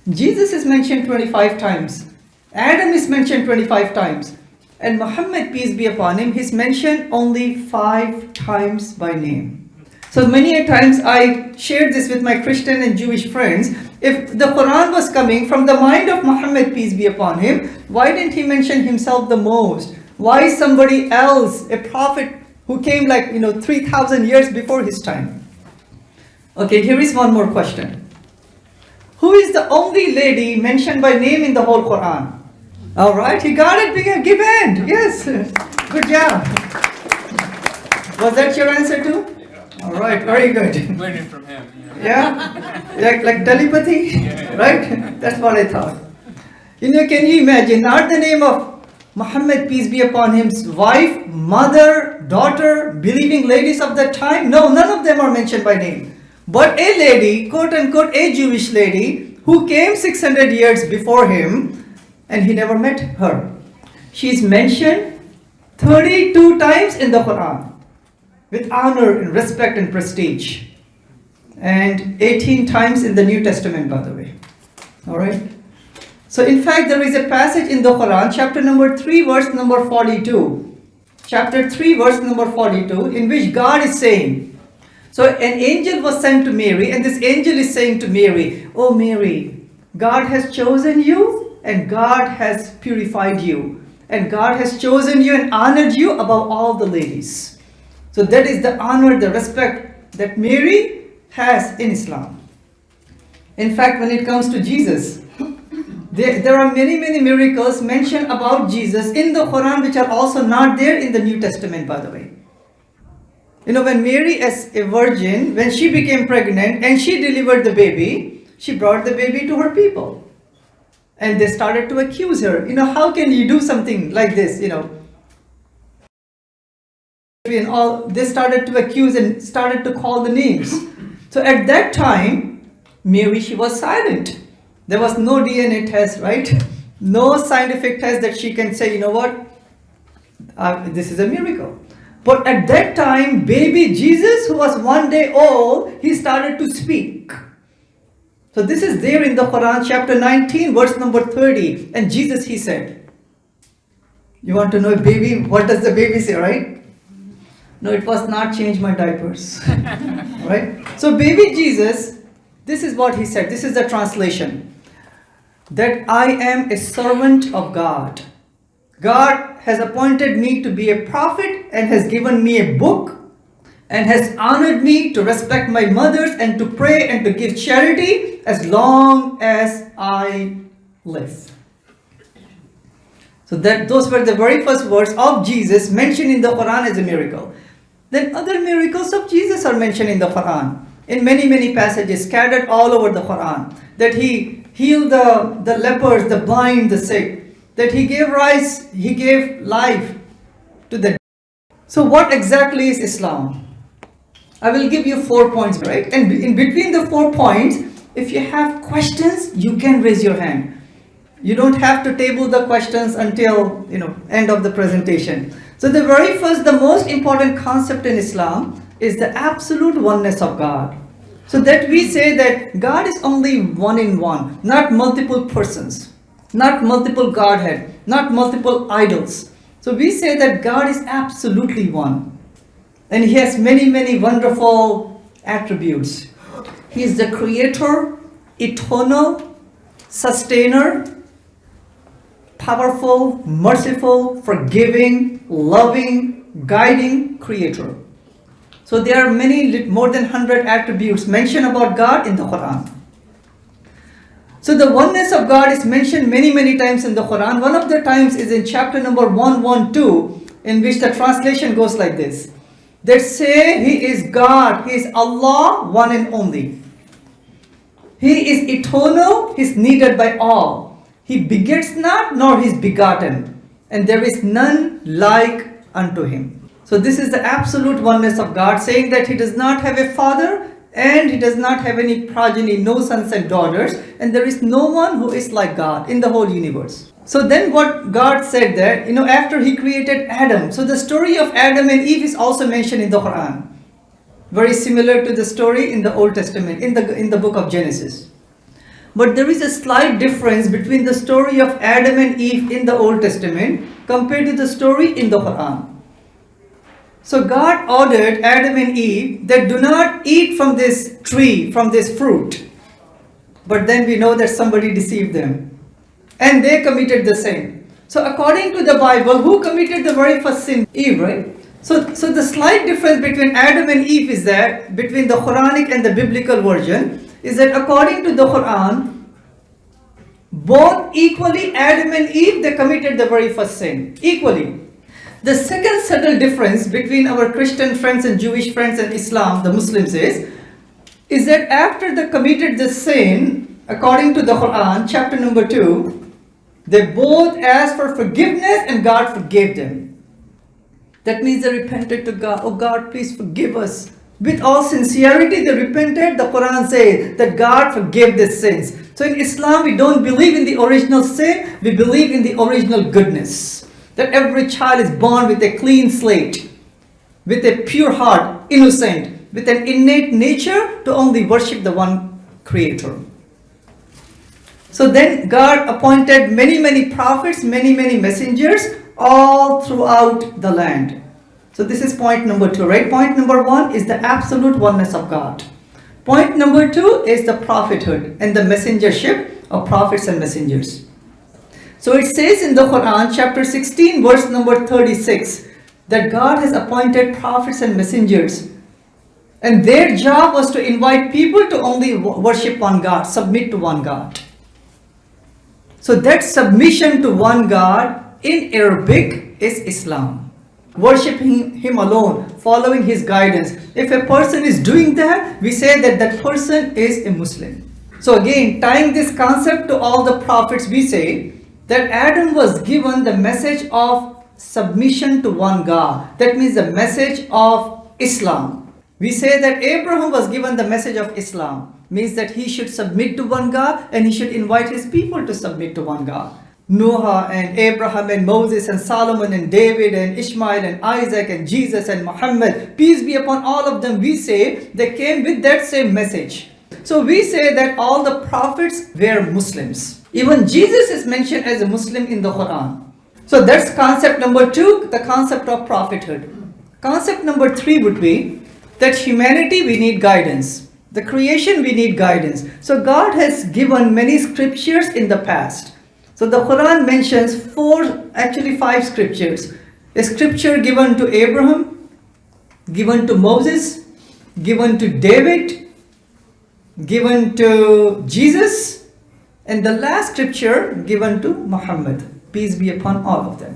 Jesus is mentioned 25 times. Adam is mentioned 25 times. And Muhammad, peace be upon him, he's mentioned only 5 times by name. So many a times I shared this with my Christian and Jewish friends. If the Quran was coming from the mind of Muhammad, peace be upon him, why didn't he mention himself the most? Why somebody else, a prophet who came 3,000 years before his time? Okay, here is one more question. Who is the only lady mentioned by name in the whole Quran? All right, he got it. Give hand. Yes, good job. Was that your answer too? Yeah. All right, very good. Learning from him. Yeah, like telepathy, Yeah. right? That's what I thought. Can you imagine? Not the name of Muhammad, peace be upon him's wife, mother, daughter, believing ladies of that time. No, none of them are mentioned by name. But a lady, quote unquote, a Jewish lady who came 600 years before him, and he never met her. She's mentioned 32 times in the Quran with honor and respect and prestige, and 18 times in the New Testament, by the way. All right. So in fact, there is a passage in the Quran, chapter number 3, verse number 42. Chapter 3, verse number 42, in which God is saying, so an angel was sent to Mary, and this angel is saying to Mary, "Oh Mary, God has chosen you, and God has purified you, and God has chosen you and honored you above all the ladies." So that is the honor, the respect that Mary has in Islam. In fact, when it comes to Jesus, there are many miracles mentioned about Jesus in the Quran which are also not there in the New Testament, by the way. When Mary as a virgin, when she became pregnant and she delivered the baby, she brought the baby to her people. And they started to accuse her. How can you do something like this, And all, they started to accuse and started to call the names. So at that time, Mary, she was silent. There was no DNA test, right? No scientific test that she can say, this is a miracle. But at that time, baby Jesus, who was 1 day old, he started to speak. So this is there in the Quran, chapter 19, verse number 30. And Jesus, he said, you want to know, baby, what does the baby say, right? No, it was not change my diapers. Right? So baby Jesus, this is what he said. This is the translation. That I am a servant of God. God has appointed me to be a prophet and has given me a book and has honored me to respect my mothers and to pray and to give charity as long as I live. So those were the very first words of Jesus mentioned in the Quran as a miracle. Then other miracles of Jesus are mentioned in the Quran in many passages scattered all over the Quran. That he healed the lepers, the blind, the sick. That he gave life to the dead. So what exactly is Islam? I will give you 4 points, right? And in between the 4 points, if you have questions, you can raise your hand. You don't have to table the questions until, end of the presentation. So the very first, the most important concept in Islam is the absolute oneness of God. So that we say that God is only one in one, not multiple persons. Not multiple Godhead, not multiple idols. So we say that God is absolutely one. And He has many wonderful attributes. He is the creator, eternal, sustainer, powerful, merciful, forgiving, loving, guiding creator. So there are more than 100 attributes mentioned about God in the Quran. So the oneness of God is mentioned many times in the Quran. One of the times is in chapter number 112, in which the translation goes like this. They say He is God, He is Allah, one and only. He is eternal, He is needed by all. He begets not, nor He is begotten. And there is none like unto Him. So this is the absolute oneness of God, saying that He does not have a father, and He does not have any progeny, no sons and daughters, and there is no one who is like God in the whole universe. So then what God said there, after He created Adam, so the story of Adam and Eve is also mentioned in the Quran. Very similar to the story in the Old Testament, in the book of Genesis. but there is a slight difference between the story of Adam and Eve in the Old Testament compared to the story in the Quran. So God ordered Adam and Eve that do not eat from this tree, from this fruit. But then we know that somebody deceived them. And they committed the sin. So according to the Bible, who committed the very first sin? Eve, right? So the slight difference between Adam and Eve is that, between the Quranic and the biblical version, is that according to the Quran, both equally, Adam and Eve, they committed the very first sin. Equally. The second subtle difference between our Christian friends and Jewish friends and Islam, the Muslims, is that after they committed the sin, according to the Quran, chapter number 2, they both asked for forgiveness and God forgave them. That means they repented to God. Oh God, please forgive us. With all sincerity, they repented. The Quran says that God forgave their sins. So in Islam, we don't believe in the original sin. We believe in the original goodness. That every child is born with a clean slate, with a pure heart, innocent, with an innate nature to only worship the one Creator. So then God appointed many prophets, many messengers all throughout the land. So this is point number 2, right? Point number 1 is the absolute oneness of God. Point number 2 is the prophethood and the messengership of prophets and messengers. So it says in the Quran, chapter 16, verse number 36, that God has appointed prophets and messengers. And their job was to invite people to only worship one God, submit to one God. So that submission to one God in Arabic is Islam. Worshipping Him alone, following His guidance. If a person is doing that, we say that that person is a Muslim. So again, tying this concept to all the prophets, we say that Adam was given the message of submission to one God. That means the message of Islam. We say that Abraham was given the message of Islam. Means that he should submit to one God and he should invite his people to submit to one God. Noah and Abraham and Moses and Solomon and David and Ishmael and Isaac and Jesus and Muhammad, peace be upon all of them, we say they came with that same message. So we say that all the prophets were Muslims. Even Jesus is mentioned as a Muslim in the Quran. So that's concept number 2, the concept of prophethood. Concept number 3 would be that humanity, we need guidance. The creation, we need guidance. So God has given many scriptures in the past. So the Quran mentions 5 scriptures. A scripture given to Abraham, given to Moses, given to David, given to Jesus, and the last scripture given to Muhammad. Peace be upon all of them.